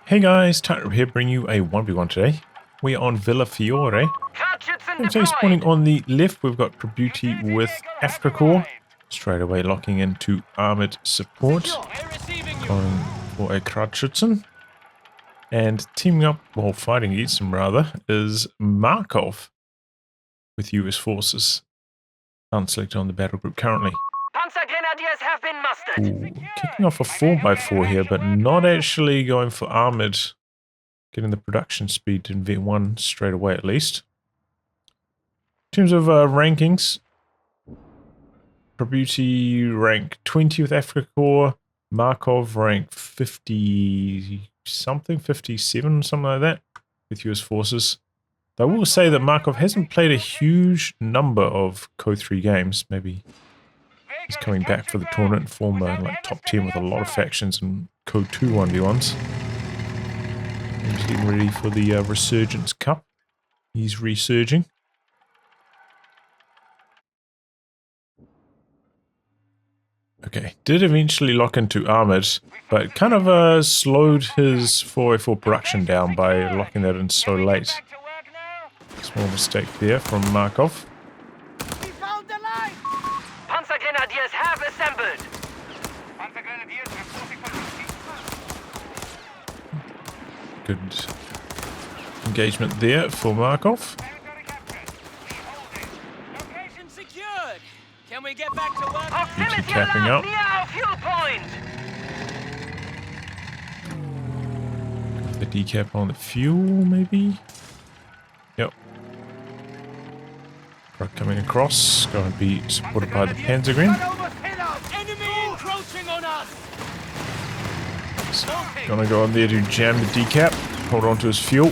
Hey guys, Tightrope here, bringing you a 1v1 today. We are on Villa Fiore. And so spawning on the left, we've got Prabuty with Afrika. Straight away locking into armored support. Going for a Krautschützen. And teaming up, well fighting against him rather, is Markov with US forces. Unselected on the battle group currently. Panzergrenadiers have been mustered. Ooh, kicking off a 4x4 here, but not actually going for armored. Getting the production speed in V1 straight away at least. In terms of rankings, Prabuty rank 20 with Afrika, Markov rank 50 something, 57, something like that, with US forces. I will say that Markov hasn't played a huge number of COH3 games. Maybe he's coming back for the tournament, former like top 10 with a lot of factions and COH2 1v1s. He's getting ready for the Resurgence Cup. He's resurging. Okay, did eventually lock into armored, but kind of slowed his 4x4 production down by locking that in so late. Small mistake there from Markov. We found the line. Panzergrenadiers have assembled. Good engagement there for Markov. Location secured. Can we get back to work? Proximity capping up. Near our fuel point. The decap on the fuel, maybe? Yep. Truck coming across, going to be supported by the Panzergren. Enemy encroaching on us. Gonna go on there to jam the decap, hold on to his fuel.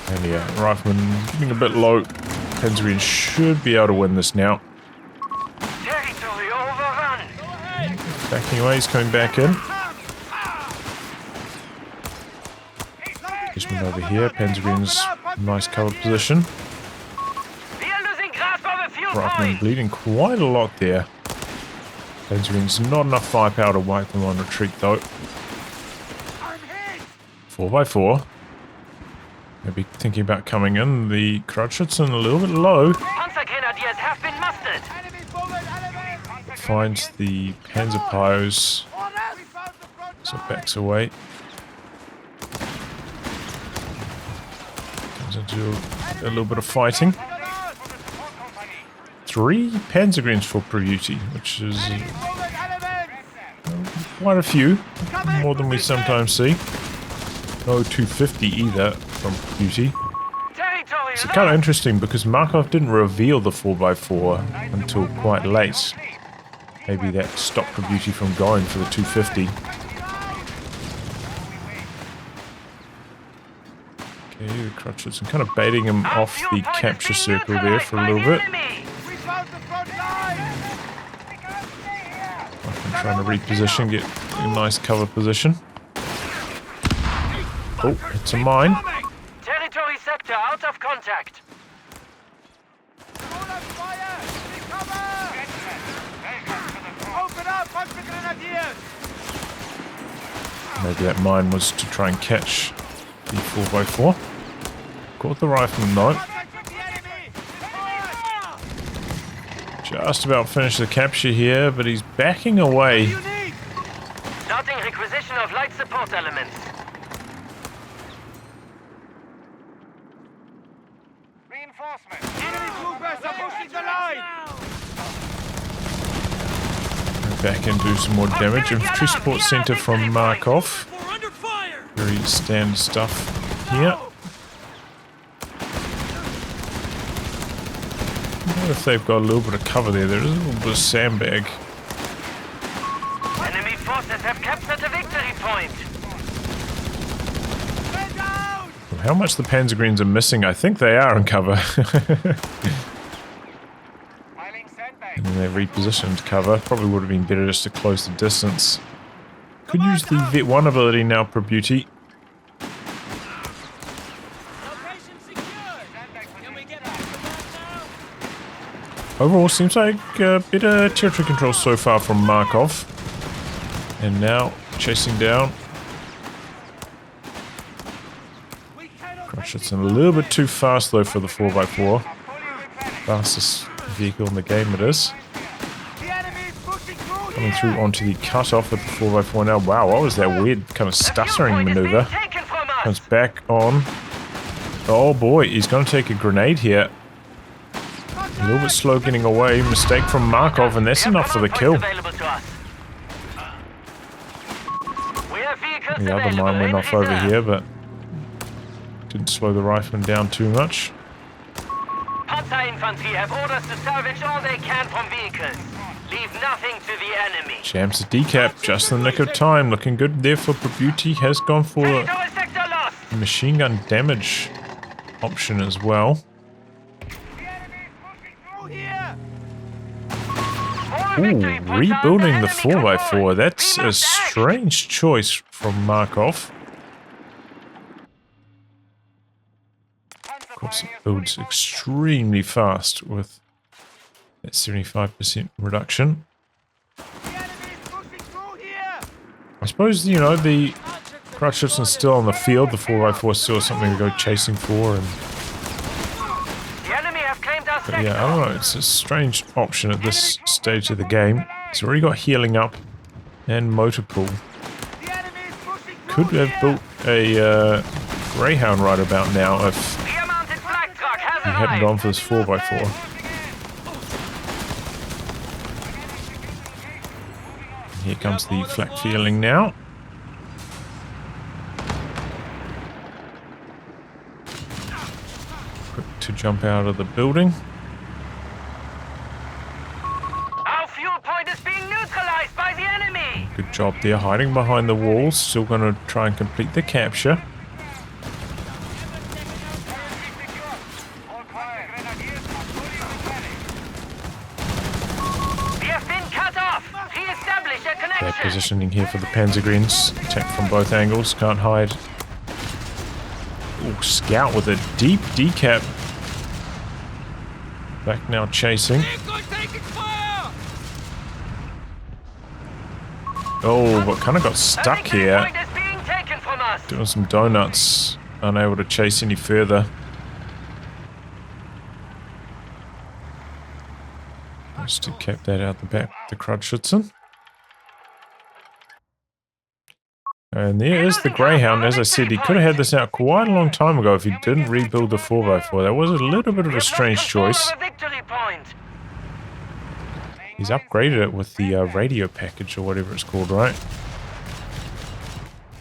And yeah, Rifleman getting a bit low. Panzergren should be able to win this now. Territory overrun. Backing away, he's coming back in. Fishman over here, Panzergren's nice covered position. We are losing grasp of the fuel Rifleman point. bleeding quite a lot there. Panzergren's not enough firepower to wipe them on retreat though. 4x4. Maybe thinking about coming in. The Krautschützen a little bit low. Panzergrenadiers have been mustered. Finds the Panzer Pios. So backs away. Comes into a little bit of fighting. 3 Panzergrens for Prabuty, which is quite a few. More than we sometimes see. No 250 either from Prabuty. It's kind of interesting because Markov didn't reveal the 4x4 until quite late. Maybe that stopped Prabuty from going for the 250. Okay, the Krautschützen kind of baiting him off the capture circle there for a little bit. I'm trying to reposition, get a nice cover position. Oh, it's a mine. Territory sector out of contact. Maybe that mine was to try and catch the 4x4. Caught the rifleman though. Just about finished the capture here, but he's backing away. Starting requisition of light support elements. Reinforcement. Enemy troopers are pushing the line. Back and do some more damage. Infantry support center from Markov. Very standard stuff here. I wonder if they've got a little bit of cover there. There is a little bit of sandbag. Enemy forces have captured the victory point. How much the Panzergrens are missing, I think they are in cover. And then they repositioned cover. Probably would have been better just to close the distance. Could use the Vet 1 ability now, Prabuty. Overall, seems like better territory control so far from Markov. And now chasing down. It's a little bit too fast though for the 4x4. Fastest vehicle in the game it is. Coming through onto the cutoff with the 4x4 now. Wow, what was that weird kind of stuttering maneuver? Comes back on. Oh boy, he's going to take a grenade here. A little bit slow getting away. Mistake from Markov, and that's enough for the kill. The other mine went off over here, but didn't slow the rifleman down too much. Panzer infantry have orders to salvage all they can from vehicles. Leave nothing to the enemy. Jams a decap just in the nick of time. Looking good there for prabuty. Has gone for a machine gun damage option as well. Ooh, rebuilding the 4x4. That's a strange choice from Markov. Of course, it builds extremely fast with that 75% reduction. I suppose, you know, the Crutchleton's still on the field. The 4x4 is still something to go chasing for. And but yeah, I don't know. It's a strange option at this stage of the game. He's already got healing up and motor pool. Could have built a Greyhound right about now if he hadn't gone for this 4x4. Here comes the flak feeling now. Quick to jump out of the building. Our fuel point is being neutralized by the enemy. Good job there, hiding behind the walls. Still going to try and complete the capture. They're positioning here for the Panzergreens. Attack from both angles, can't hide. Ooh, Scout with a deep decap. Back now chasing. Oh, but kind of got stuck here. Doing some donuts. Unable to chase any further. Just to keep that out the back, the Crutchleton. And there is the Greyhound. As I said, he could have had this out quite a long time ago if he didn't rebuild the 4x4. That was a little bit of a strange choice. He's upgraded it with the radio package or whatever it's called, right?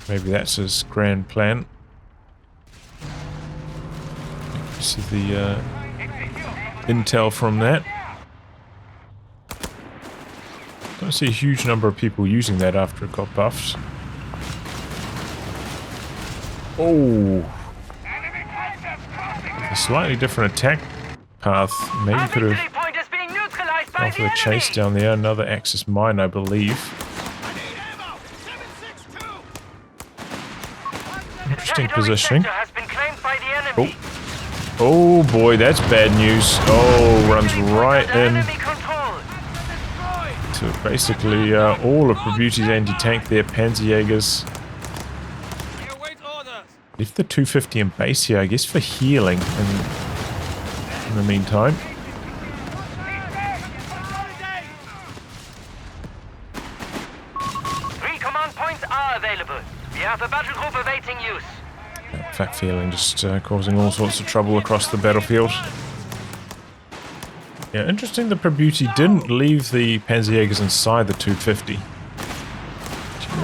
Maybe that's his grand plan. See the intel from that. Don't see a huge number of people using that after it got buffed. Oh, a slightly different attack path. Maybe could have gone for the chase down there. Another Axis mine, I believe. Interesting positioning. Oh, oh boy, that's bad news. Oh, runs right in to basically all of Prabuti's anti-tank there. Panzerjägers. Left the 250 in base here, I guess, for healing in the meantime. Three command points are available. We have a battle group awaiting use. That flak feeling just causing all sorts of trouble across the battlefield. Yeah, interesting the Prabuty didn't leave the Panzerjägers inside the 250.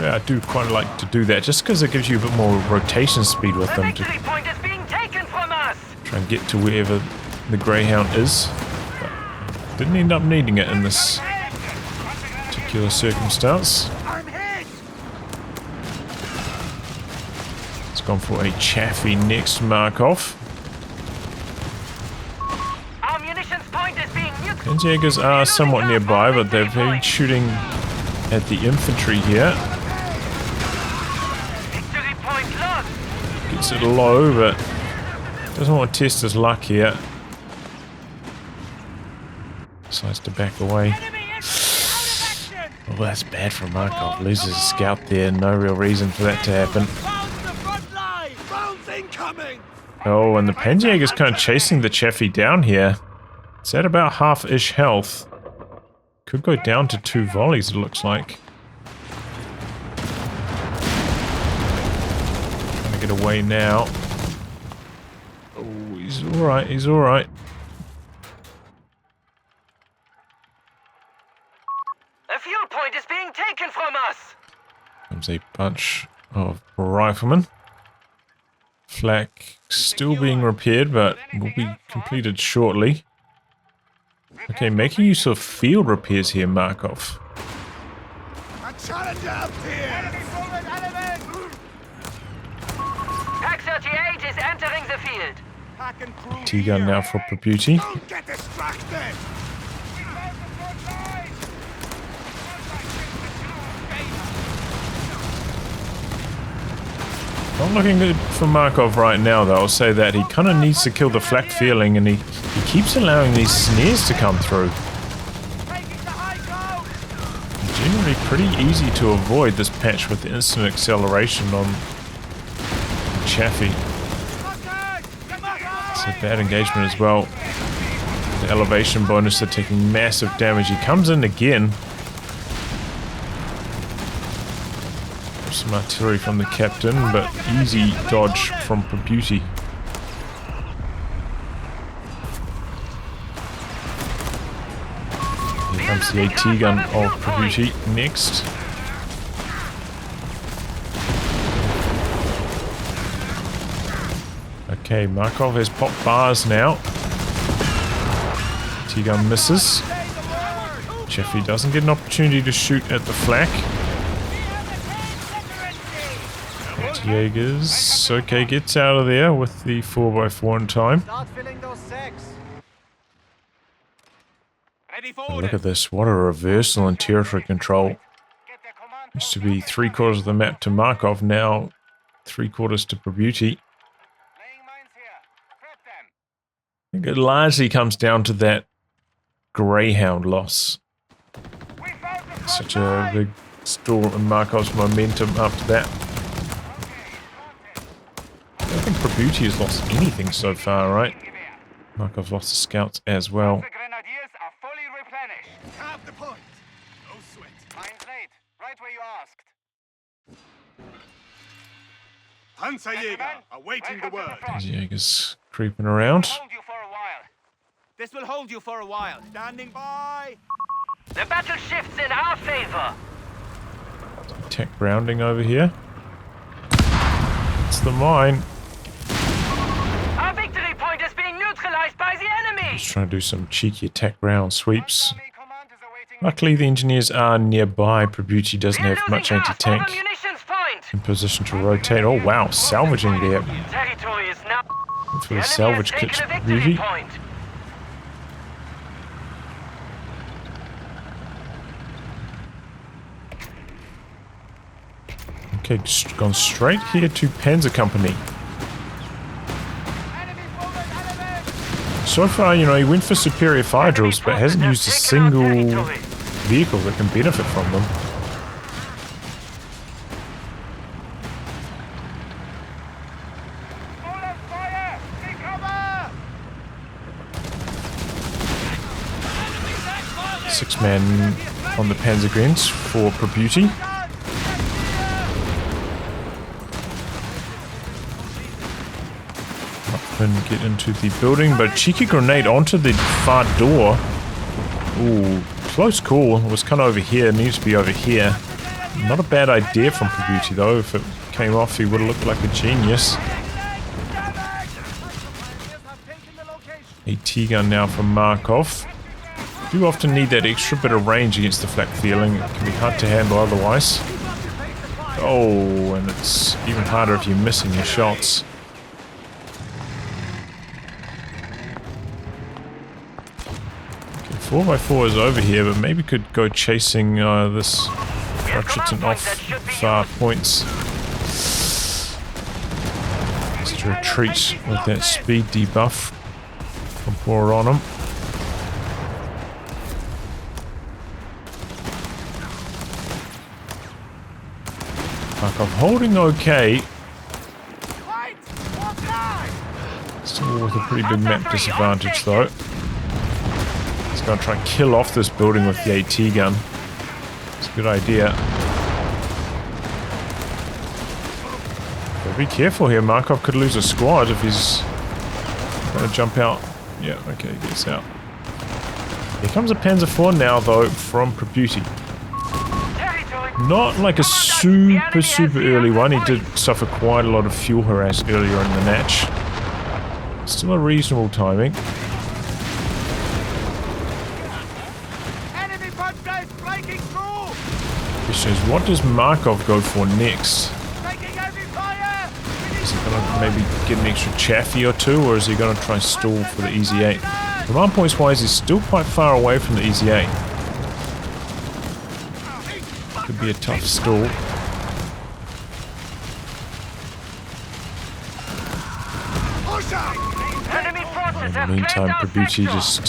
Yeah, I do quite like to do that, just because it gives you a bit more rotation speed with them to try and get to wherever the Greyhound is. But didn't end up needing it in this particular circumstance. It's gone for a chaffy next Markov. Panzerjägers are somewhat nearby, but they've been shooting at the infantry here. Gets it low, but doesn't want to test his luck here. Decides to back away. Oh, that's bad for Markov. Loses a scout there. No real reason for that to happen. Oh, and the Panjäger's kind of chasing the Chaffee down here. It's at about half-ish health. Could go down to 2 volleys, it looks like. Trying to get away now. Oh, he's alright, he's alright. A fuel point is being taken from us! Comes a bunch of riflemen. Flak still being repaired, but will be completed shortly. Okay, making use of field repairs here, Markov. A challenger up here! Pack 38 is entering the field. T-gun now for prabuty. Don't get distracted! Not looking good for Markov right now, though. I'll say that. He kind of needs to kill the flak feeling, and he keeps allowing these snares to come through. Generally pretty easy to avoid this patch with the instant acceleration on Chaffee. It's a bad engagement as well. The elevation bonus, they're taking massive damage. He comes in again. Some artillery from the captain, but easy dodge from prabuty. Here comes the AT gun of prabuty next. Okay, Markov has popped bars now. AT gun misses. Chaffee doesn't get an opportunity to shoot at the flak. Jaegers, okay, gets out of there with the 4x4 in time. Oh, look at this, what a reversal in territory control. Used to be 3/4 of the map to Markov, now 3/4 to prabuty. I think it largely comes down to that Greyhound loss. Such a big stall in Markov's momentum after that. I don't think prabuty has lost anything so far, right? Markov's lost the scouts as well. Grenadiers are fully replenished. Have the point. No sweat. Mine's late. Right where you asked. Panzerjäger awaiting the word. Jaegers creeping around. Hold you for a while. This will hold you for a while. Standing by. The battle shifts in our favor. Tech grounding over here. It's the mine. Our victory point is being neutralized by the enemy. Just trying to do some cheeky attack ground sweeps. Luckily the engineers are nearby. Prabuty doesn't have much anti-tank in position to rotate. Oh wow, salvaging there. Territory is now. For the salvage kits, Prabuty. Okay, just gone straight here to Panzer Company. So far, you know, he went for superior fire drills, but hasn't used a single vehicle that can benefit from them. Six-man on the Panzergrenz for prabuty. Couldn't get into the building, but cheeky grenade onto the far door. Ooh, close call. It was kind of over here. It needs to be over here. Not a bad idea from prabuty though. If it came off, he would have looked like a genius. AT gun now from Markov. Do often need that extra bit of range against the flak feeling. It can be hard to handle otherwise. Oh, and it's even harder if you're missing your shots. Okay, 4x4 is over here, but maybe could go chasing this Ratcheton off far points. Just to retreat with that speed debuff from Pour on him. Markov holding okay. Fight! Walk line! Still with a pretty big map disadvantage though. He's going to try and kill off this building with the AT gun. It's a good idea. But be careful here, Markov could lose a squad if he's going to jump out. Yeah, okay, he gets out. Here comes a Panzer IV now though from prabuty. Not like a super early one. He did suffer quite a lot of fuel harass earlier in the match. Still a reasonable timing. Enemy punch guys breaking through! Question is, what does Markov go for next? Taking heavy fire! Is he going to maybe get an extra chaffee or two, or is he going to try and stall for the easy 8? Command points wise, he's still quite far away from the easy 8. Could be a tough stall. In the meantime, prabuty just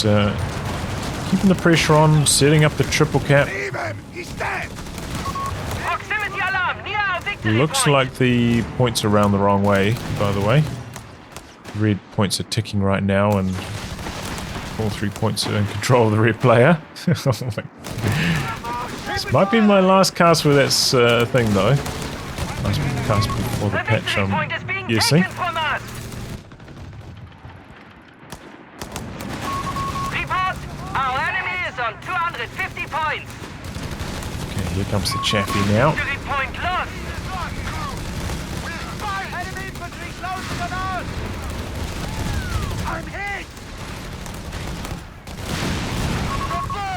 keeping the pressure on, setting up the triple cap. Leave him! He's dead! Proximity alarm near our victory Looks point. like the points are around the wrong way, by the way. Red points are ticking right now, and all 3 points are in control of the red player. Oh my. This might be my last cast with that thing, though. Last cast before the The patch, victory point is I'm being guessing. taken from us. Report, our enemy is on 250 points. Okay, here comes the chaffee now. Victory point lost. Enemy infantry closing on us! I'm hit!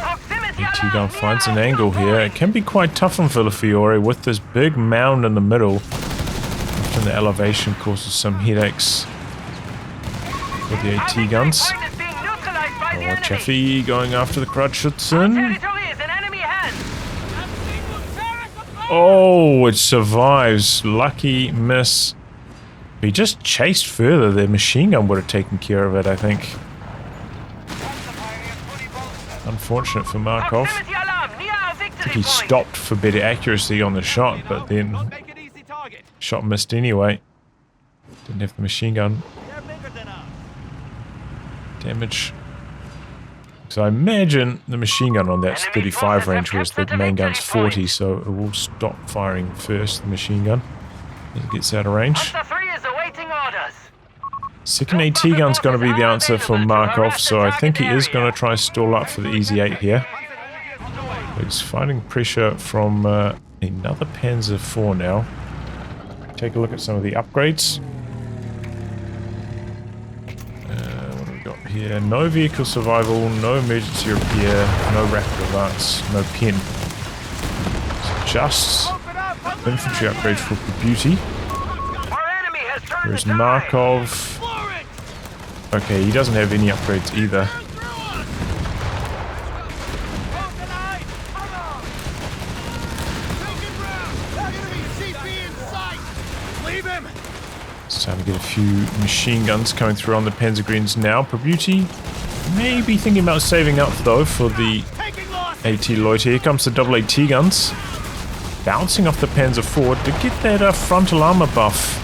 Proximity AT alarm gun near finds our an angle victory here. It point. can be quite tough on Fiore with this big mound in the middle. Often the elevation causes some headaches with the Our AT victory guns. point is being neutralized by the Oh, enemy. Chaffee going after the Krutschützen. Territory is in enemy hands. Oh, it survives. Lucky miss. If he just chased further, the machine gun would have taken care of it, I think. Unfortunate for Markov. Proximity alarm near our I victory think he point. stopped for better accuracy on the shot, but then Don't make an easy target. shot missed anyway. Didn't have the machine gun. They're bigger than us. Damage. So I imagine the machine gun on that's 35 range, whereas the main gun's 40, so it will stop firing first, the machine gun, as it gets out of range. Hunter 3 is awaiting orders. Second AT gun's going to be the answer for Markov, so I think he is going to try stall up for the easy 8 here. But he's fighting pressure from another Panzer IV now. Take a look at some of the upgrades. What do we got here? No vehicle survival, no emergency repair, no rapid advance, no pen. So just infantry upgrades for prabuty. Our enemy has turned Whereas the tide. Markov... Okay, he doesn't have any upgrades either. Leave him! It's time to get a few machine guns coming through on the Panzergreens now. Prabuty may be thinking about saving up though for the Taking loss! AT Loiter. Here comes the double AT guns. Bouncing off the Panzer IV to get that frontal armor buff.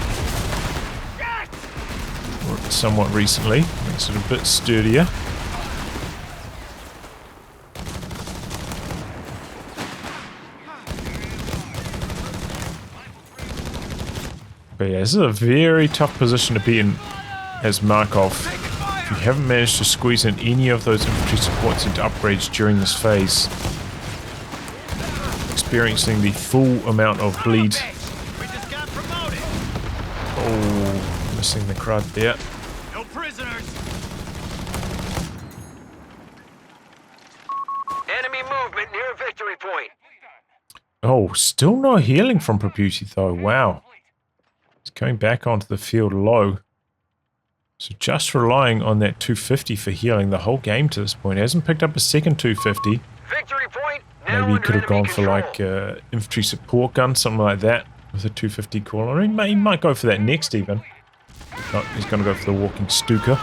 Worked somewhat recently. Makes it a bit sturdier. But yeah, this is a very tough position to be in as Markov. If you haven't managed to squeeze in any of those infantry supports into upgrades during this phase, experiencing the full amount of bleed. We just got promoted! Oh, missing the crud there. No prisoners! Enemy movement near victory point. Oh, still no healing from prabuty though. Wow. He's coming back onto the field low. So just relying on that 250 for healing the whole game to this point. He hasn't picked up a second 250. Victory point. Now Maybe he under could have enemy gone for control. like infantry support gun, something like that, with a 250 call. Or he might go for that next even. No, he's going to go for the walking Stuka.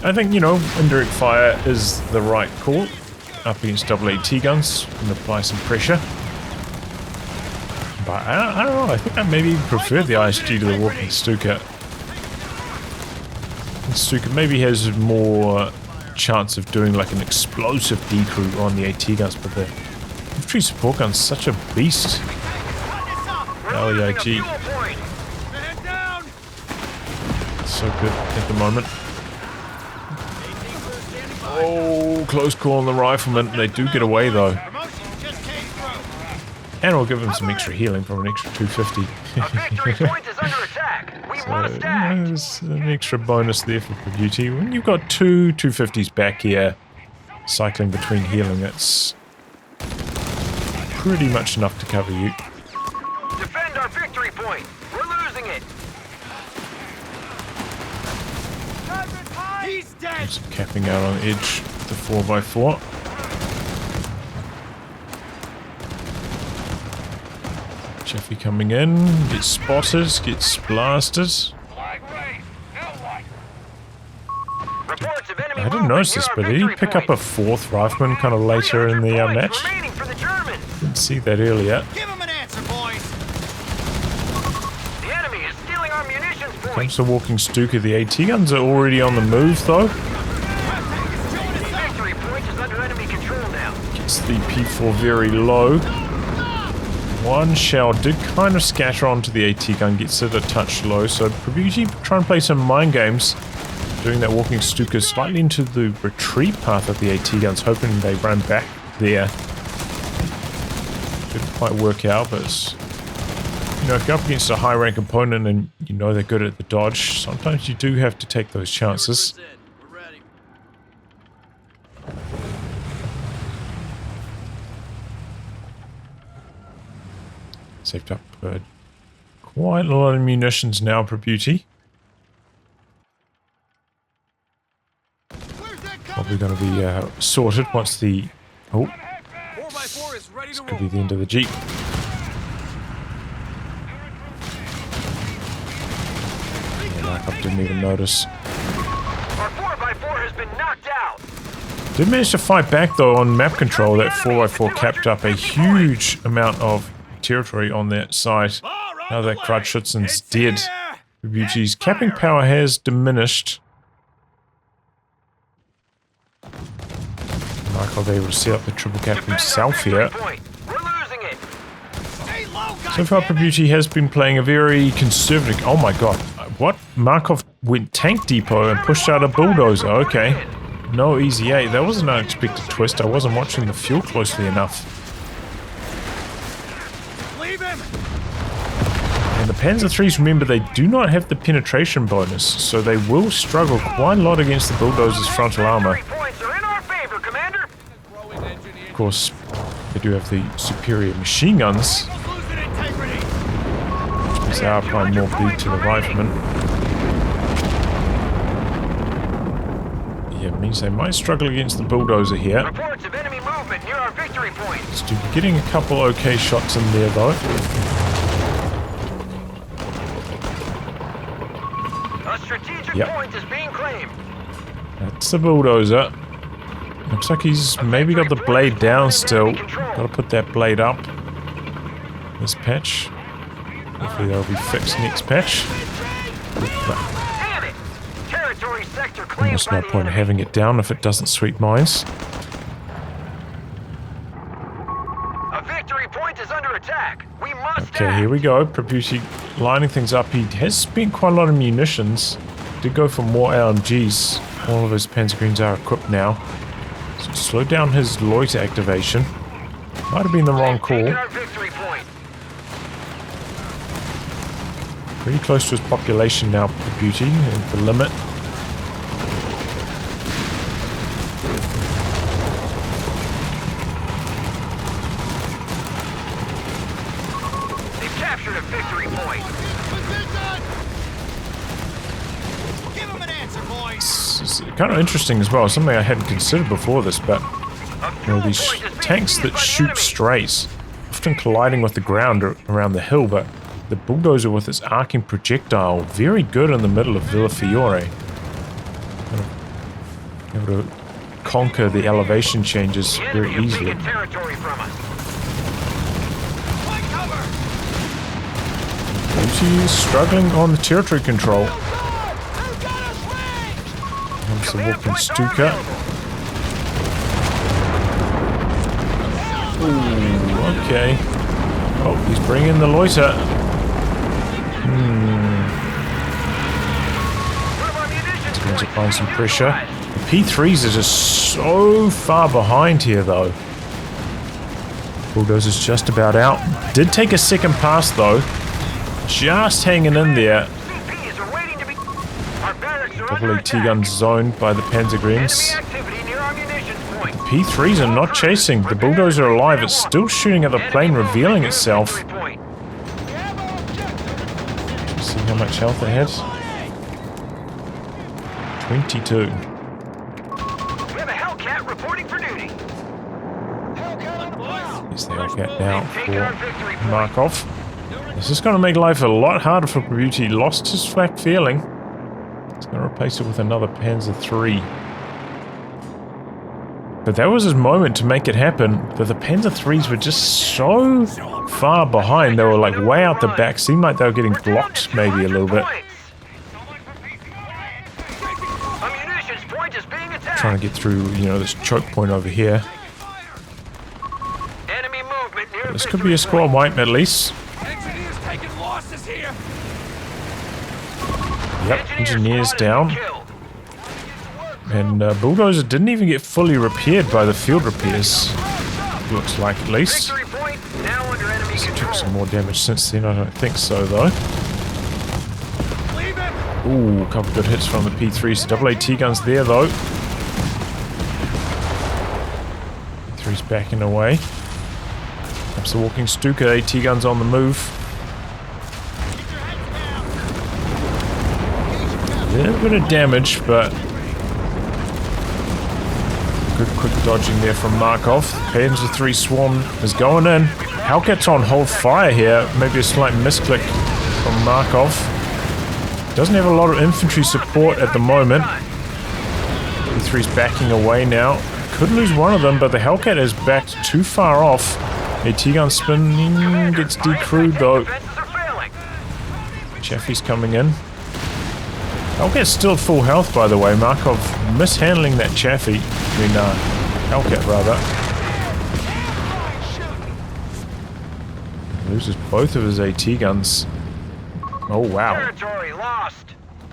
I think, you know, indirect fire is the right call. Up against double AT guns and apply some pressure. But I don't know, I think I maybe prefer the ISG to the walking Stuka. The Stuka maybe has more chance of doing like an explosive decrew on the AT guns, but the infantry support gun's such a beast. LEIG. So good at the moment. Oh, close call on the rifleman. They do get away though. And we'll give them some extra healing from an extra 250. There's an extra bonus there for prabuty. When you've got two 250s back here, cycling between healing, it's pretty much enough to cover you. Defend our victory point. We're losing it. He's dead. Just capping out on the edge, the 4x4. Jeffy coming in, gets spotted, gets blasted. I didn't notice this, but did he pick up a 4th rifleman kind of later in the match? Didn't see that earlier. Give him an answer, boys. The enemy is stealing our munitions point. Comes the walking Stuka. The AT guns are already on the move though. Victory point is under enemy control now. Gets the P4 very low. One shell did kind of scatter onto the AT gun, gets it a touch low, so prabuty try and play some mind games, doing that walking Stuka slightly into the retreat path of the AT guns, hoping they run back there. Didn't quite work out, but it's, you know, if you're up against a high rank opponent and you know they're good at the dodge, sometimes you do have to take those chances. Saved up quite a lot of munitions now, prabuty. Probably going to be sorted once the... Oh, this could be the end of the Jeep. Markov didn't even notice. Our 4x4 has been knocked out. Did manage to fight back though on map control. That 4x4 capped up a huge amount of territory on that side. Now that Krutschutzen's dead, prabuty's capping power has diminished. Markov able to set up the triple cap himself here. So far prabuty has been playing a very conservative... Oh my god, what? Markov went tank depot and pushed out a bulldozer, okay. No easy 8, that was an unexpected twist. I wasn't watching the fuel closely enough. And the Panzer IIIs, remember, they do not have the penetration bonus, so they will struggle quite a lot against the bulldozer's frontal armor. Of course, they do have the superior machine guns, which means they are applying more bleed to the riflemen. Yeah, it means they might struggle against the bulldozer here. Reports of enemy movement near our victory point. Stuka getting a couple okay shots in there though. A strategic point is being claimed. That's the bulldozer. Looks like he's maybe got the blade down still. Gotta put that blade up. This patch. Hopefully that'll be fixed next patch. Damn it! Territory sector claimed. Almost no point in having it down if it doesn't sweep mines. A victory point is under attack. We must Okay, here we go. Prabuty lining things up. He has spent quite a lot of munitions. Did go for more LMGs. All of his Panzergreens are equipped now. So slow down his loiter activation. Might have been the wrong call. Pretty close to his population now, prabuty, and the limit. They've captured a victory point. Give him an answer, boys. It's kind of interesting as well, something I hadn't considered before this, but you know, these tanks that shoot straight, often colliding with the ground around the hill, but the bulldozer with its arcing projectile, very good in the middle of Villa Fiore. Able to conquer the elevation changes very easily. Prabuty struggling on the territory control. Comes the walking Stuka. Ooh, okay. Oh, he's bringing the loiter. He's going to find some pressure. The P3s are just so far behind here, though. Bulldozer's just about out. Did take a second pass, though. Just hanging in there. Double AT guns zoned by the Panzergreens. The P3s are not chasing. The Bulldozer alive. It's still shooting at the plane, revealing itself. See how much health it has? 22. We have a Hellcat reporting for duty. Here's the Hellcat now for Markov. This is going to make life a lot harder for Prabuty. Lost his flak feeling. He's going to replace it with another Panzer III. But that was his moment to make it happen. But the Panzer IIIs were just so far behind. They were like way out the back. Seemed like they were getting blocked maybe a little bit. Trying to get through, you know, this choke point over here. But this could be a squad wipe at least. Yep, engineers down. And Bulldozer didn't even get fully repaired by the field repairs. Looks like, at least. Took some more damage since then, I don't think so, though. Ooh, a couple good hits from the P3s. Double AT guns there, though. P3's backing away. Perhaps the walking Stuka. AT guns on the move. A little bit of damage, but good quick dodging there from Markov. Panzer III Swarm is going in. Hellcat's on hold fire here. Maybe a slight misclick from Markov. Doesn't have a lot of infantry support at the moment. P3's backing away now. Could lose one of them, but the Hellcat is backed too far off. AT gun spin gets decrewed though. Chaffee's coming in. Hellcat's still at full health, by the way. Markov mishandling that Chaffee. Hellcat, rather. Loses both of his AT guns. Oh, wow.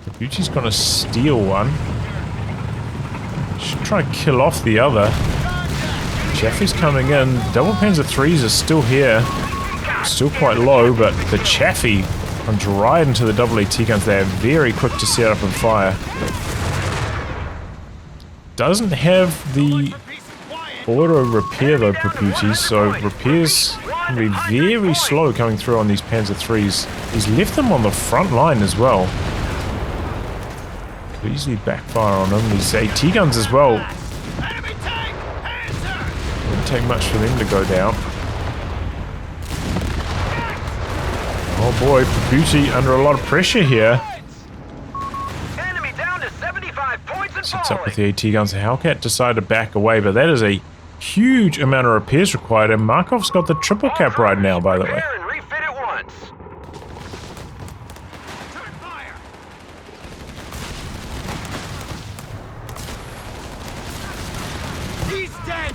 Prabuty's gonna steal one. Should try to kill off the other. Chaffee's coming in. Double Panzer IIIs are still here. Still quite low, but the Chaffee runs right into the double AT guns. They are very quick to set up and fire. Doesn't have the auto repair though, Prabuty, so repairs can be very slow coming through on these Panzer IIIs. He's left them on the front line as well. Could easily backfire on them. These AT guns as well. Wouldn't take much for them to go down. Oh boy, Prabuty under a lot of pressure here. Enemy down to 75 points and Sets up with the AT guns. The Hellcat decided to back away, but that is a huge amount of repairs required, and Markov's got the triple cap right now, by the way. Refit it once. He's dead.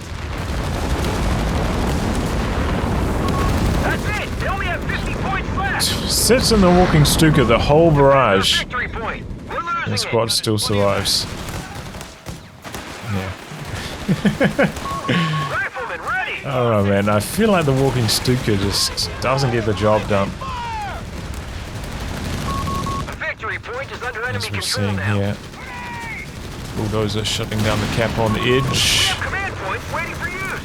That's it. They only have 50 points left. Sits in the walking Stuka the whole barrage. Victory point. We're losing The squad it. still survives. Yeah. Rifleman ready. Oh man, I feel like the walking Stuka just doesn't get the job done. A victory point is under enemy As we're control seeing now. here. Bulldozer shutting down the cap on the edge. Command points waiting for use.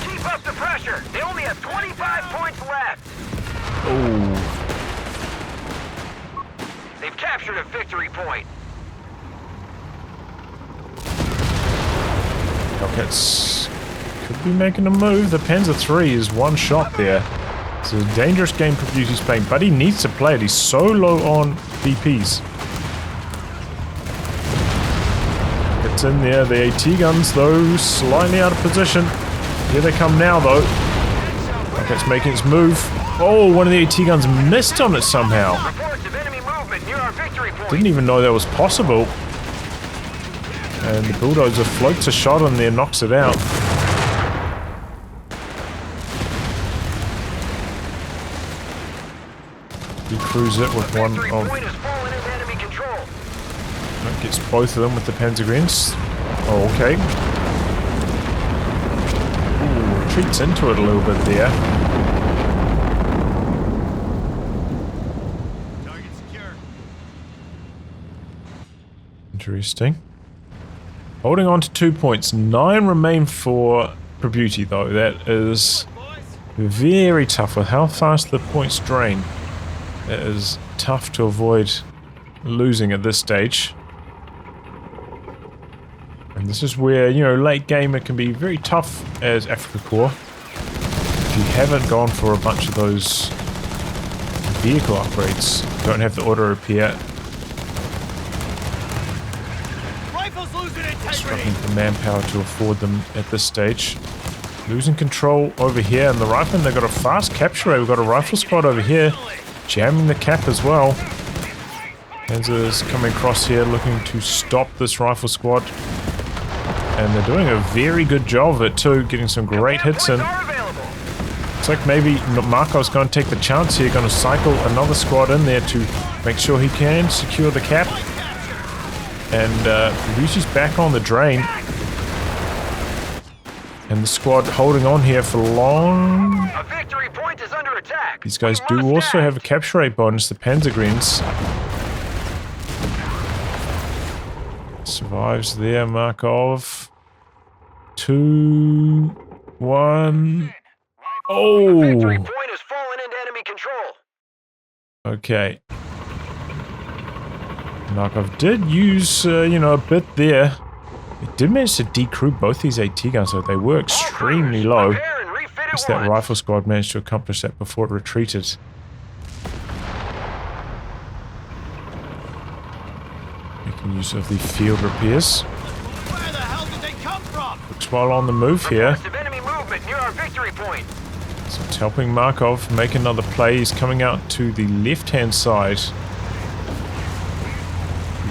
Keep up the pressure. They only have 25 points left. Oh, They've captured a victory point. Hellcats could be making a move. The Panzer III is one shot there. It's a dangerous game Prabuty's playing, but he needs to play it. He's so low on BPs. It's in there. The AT guns, though, slightly out of position. Here they come now, though. Okay, it's making its move. Oh, one of the AT guns missed on it somehow. Reports of enemy movement near our victory point. Didn't even know that was possible. And the bulldozer floats a shot on there, knocks it out. Decrews it with one Victory of... point has fallen into enemy control. Gets both of them with the Panzergrenz. Oh, okay. Ooh, retreats into it a little bit there. Target secure. Interesting. Holding on to 2 points. 9 remain for prabuty, though. That is very tough with how fast the points drain. It is tough to avoid losing at this stage. And this is where, you know, late game it can be very tough as Afrika Korps. If you haven't gone for a bunch of those vehicle upgrades, don't have the auto repair, Rifles losing integrity. struggling for manpower to afford them at this stage. Losing control over here, and the riflemen, they've got a fast capture rate. We've got a rifle squad over here, jamming the cap as well. Panzer's coming across here looking to stop this rifle squad. And they're doing a very good job of it too, getting some great hits in. Looks like maybe Markov's going to take the chance here, going to cycle another squad in there to make sure he can secure the cap. And Prabuty's back on the drain. And the squad holding on here for long. A victory point is under attack. These guys We do must also act. have a capture rate bonus, the Panzergrenz. Survives there, Markov. 2, 1. Oh! Victory point has fallen into enemy control. Okay. Markov did use, you know, a bit there. It did manage to decrew both these AT guns, though they were extremely low. Prepare and refit at Guess that once. rifle squad managed to accomplish that before it retreated. Making use of the field repairs. Where the hell did they come from? Looks well on the move here. Reports of enemy movement near our victory point. So it's helping Markov make another play. He's coming out to the left-hand side.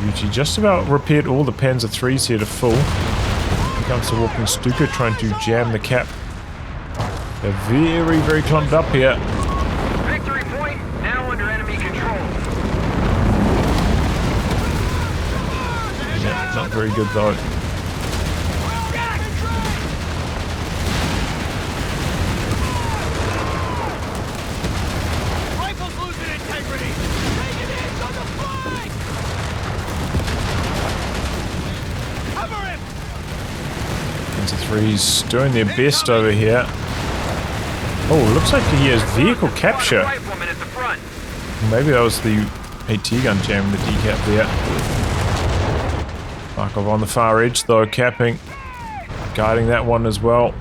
Yuji just about repaired all the Panzer IIIs here to full. Here comes the walking Stuka trying to jam the cap. They're very, very clumped up here. Victory point now under enemy control. Yeah, not very good though. Rifles losing integrity. Taking hits on the flank. Cover him. Panzer III's doing their best over here. Oh, looks like he has vehicle capture. Rifleman at the front. Maybe that was the AT gun jamming the decap there. Markov on the far edge though, capping. Guarding that one as well.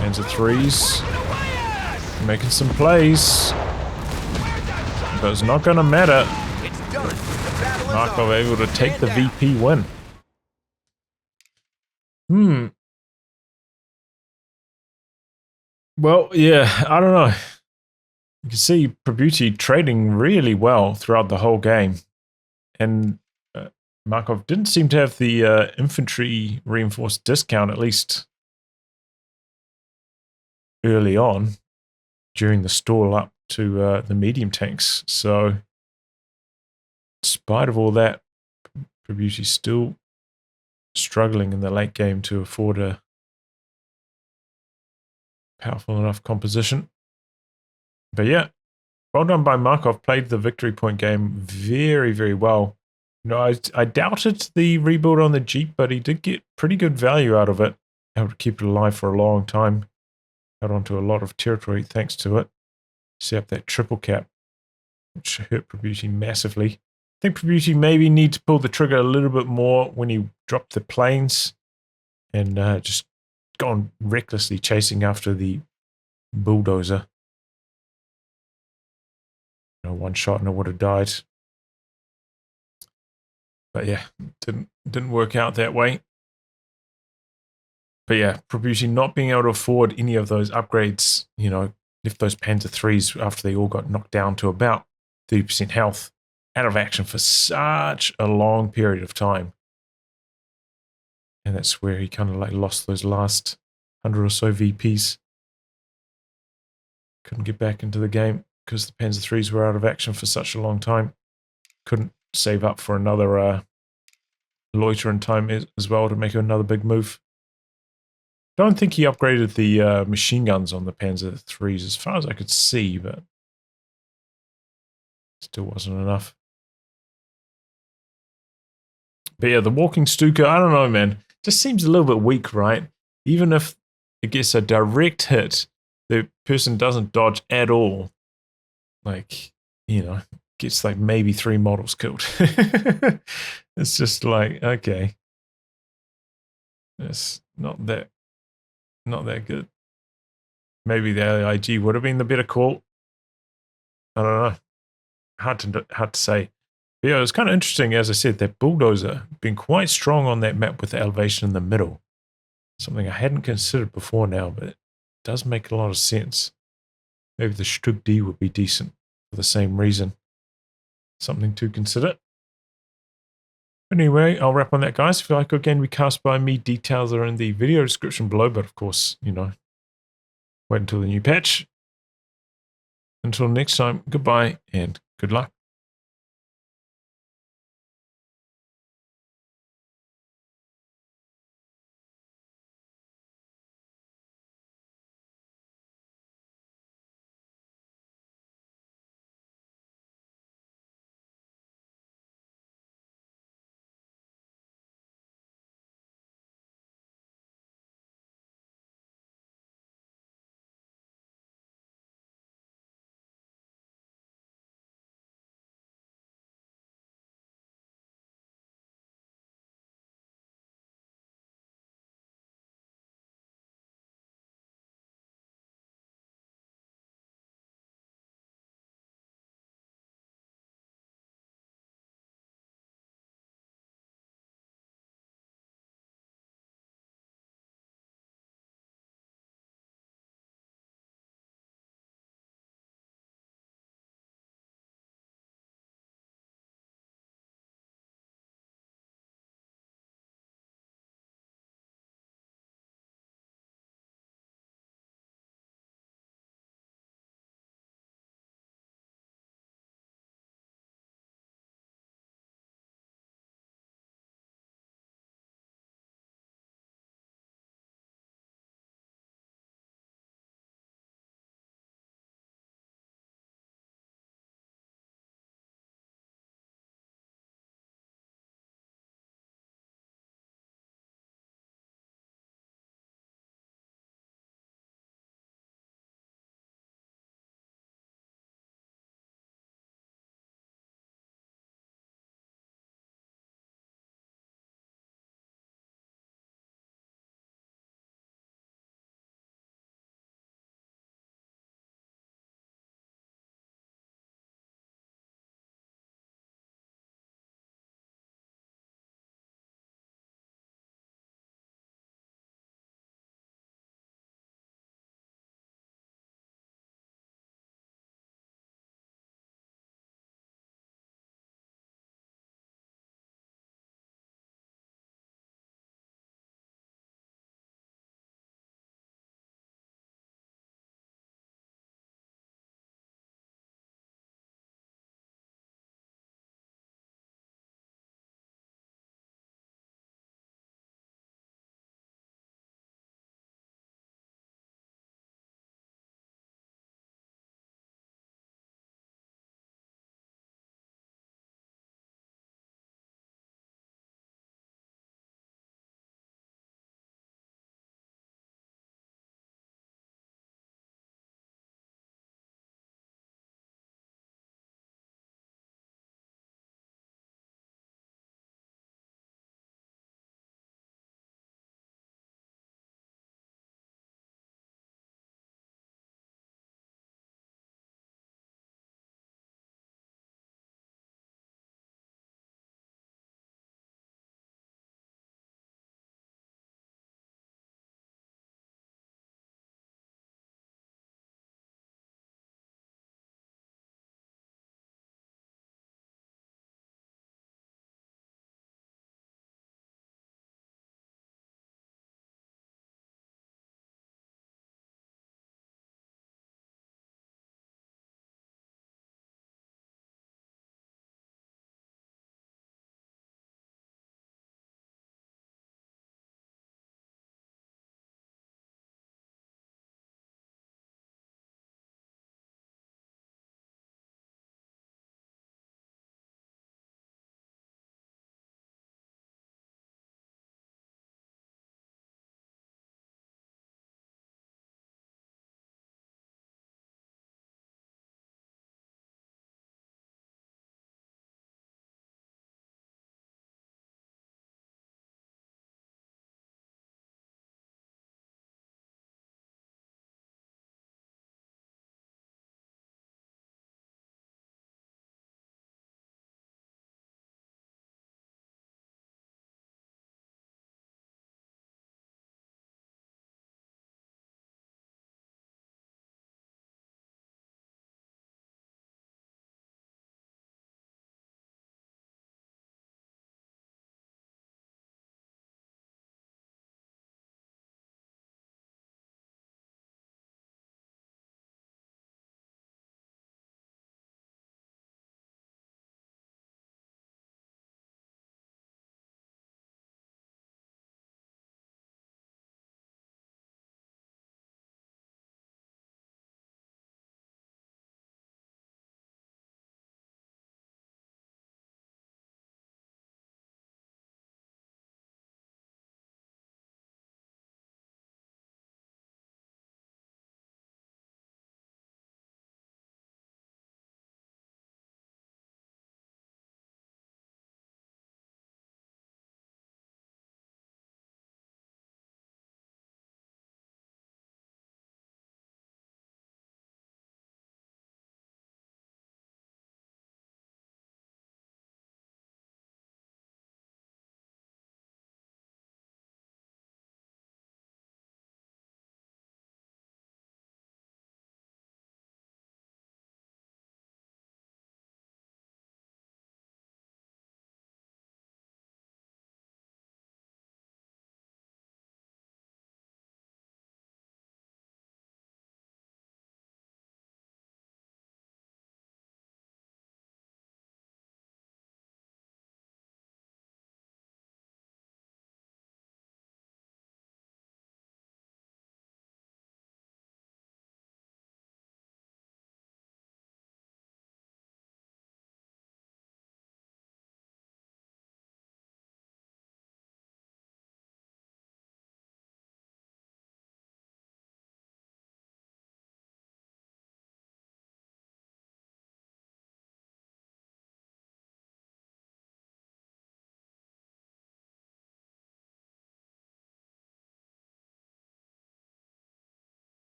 Panzer III's making some plays. But it's not going to matter. Markov able to take the VP win. Well, yeah, I don't know. You can see prabuty trading really well throughout the whole game. And Markov didn't seem to have the infantry reinforced discount, at least early on, during the stall up to the medium tanks. So, in spite of all that, prabuty's still struggling in the late game to afford a powerful enough composition. But yeah, well done by Markov. Played the victory point game very, very well. You know, I doubted the rebuild on the Jeep, but he did get pretty good value out of it. Able to keep it alive for a long time. Held onto a lot of territory thanks to it. Set up that triple cap, which hurt prabuty massively. I think prabuty maybe need to pull the trigger a little bit more when he dropped the planes and just gone recklessly chasing after the bulldozer. You know, one shot and it would have died. But yeah, didn't work out that way. But yeah, prabuty not being able to afford any of those upgrades, you know, left those Panzer IIIs after they all got knocked down to about 30% health out of action for such a long period of time. And that's where he kind of like lost those last 100 or so VPs. Couldn't get back into the game because the Panzer IIIs were out of action for such a long time. Couldn't save up for another loiter in time as well to make another big move. Don't think he upgraded the machine guns on the Panzer IIIs as far as I could see, but still wasn't enough. But yeah, the walking Stuka, I don't know, man. Just seems a little bit weak, right? Even if it gets a direct hit, the person doesn't dodge at all. Like, you know, gets like maybe 3 models killed. It's just like, okay. It's not that good. Maybe the AIG would have been the better call. I don't know. Hard to say. But yeah, it was kind of interesting, as I said, that bulldozer been quite strong on that map with the elevation in the middle. Something I hadn't considered before now, but it does make a lot of sense. Maybe the Stug D would be decent for the same reason. Something to consider. Anyway, I'll wrap on that, guys. If you like again recast by me, details are in the video description below, but of course, you know, wait until the new patch. Until next time, goodbye and good luck.